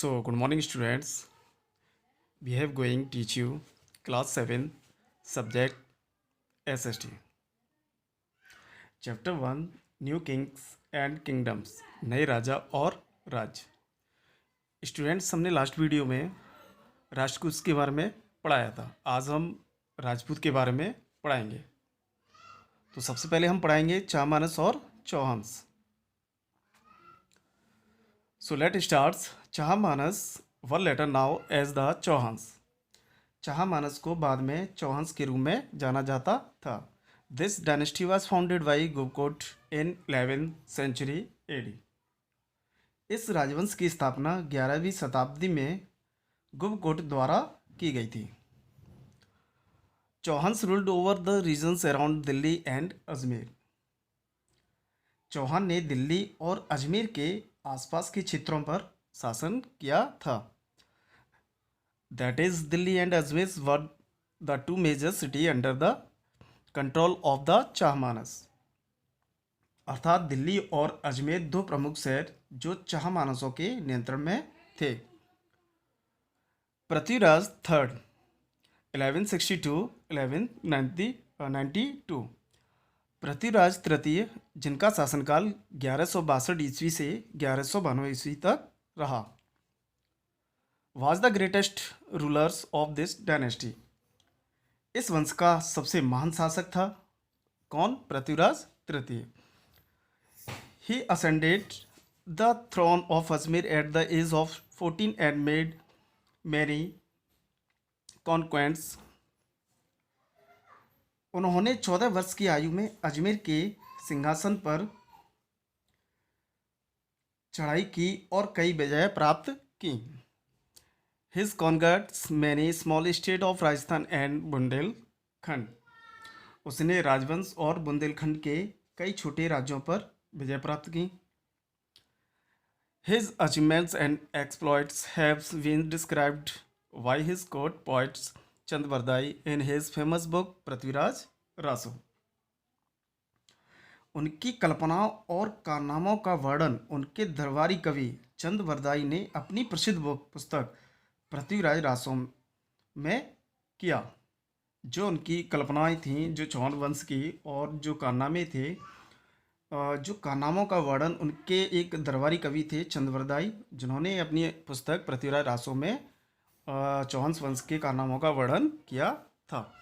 So, good morning, students. We have going teach you class 7 subject SST. Chapter 1 New Kings and Kingdoms नए राजा और राज्य। Students, हमने last video में राष्ट्रकूट के बारे में पढ़ाया था। आज हम राजपूत के बारे में पढ़ाएंगे। तो सबसे पहले हम पढ़ाएंगे चाहमानस और Chauhans. So let starts. Chahamanas were later known as the Chauhans. Chahamanas को बाद में चौहानस के रूप में जाना जाता था। This dynasty was founded by Gubkot in 11th century AD. इस राजवंश की स्थापना 11वीं शताब्दी में गुबकोट द्वारा की गई थी। Chauhans ruled over the regions around Delhi and Ajmer. Chauhan ने दिल्ली और अजमेर के आसपास के क्षेत्रों पर शासन किया था। That is Delhi and Ajmer were the two major city under the control of the Chahamanas. अर्थात दिल्ली और अजमेर दो प्रमुख शहर जो चाहमानसों के नियंत्रण में थे। पृथ्वीराज थर्ड 1162-1192। पृथ्वीराज तृतीय, जिनका शासनकाल 1162 ईस्वी से 1192 ईस्वी तक रहा, was the greatest rulers of this dynasty. इस वंश का सबसे महान शासक था कौन? पृथ्वीराज तृतीय। He ascended the throne of Ajmer at the age of 14 and made many conquests. उन्होंने 14 वर्ष की आयु में अजमेर के सिंहासन पर चढ़ाई की और कई विजय प्राप्त की। His conquests many small state of Rajasthan and Bundelkhand. उसने राजवंश और बुंदेलखंड के कई छोटे राज्यों पर विजय प्राप्त की। His achievements and exploits have been described by his court poets Chandbardai in his famous book Prithviraj Raso. उनकी कल्पनाओं और कारनामों का वर्णन उनके दरबारी कवि चंद्रवरदाई ने अपनी प्रसिद्ध पुस्तक पृथ्वीराज रासो में किया। जो उनकी कल्पनाएं थीं, जो चौहान वंश की, और जो कारनामे थे, जो कारनामों का वर्णन उनके एक दरबारी कवि थे चंद्रवरदाई, जिन्होंने अपनी पुस्तक पृथ्वीराज रासो में चौहान वंश के कारनामों का वर्णन किया था।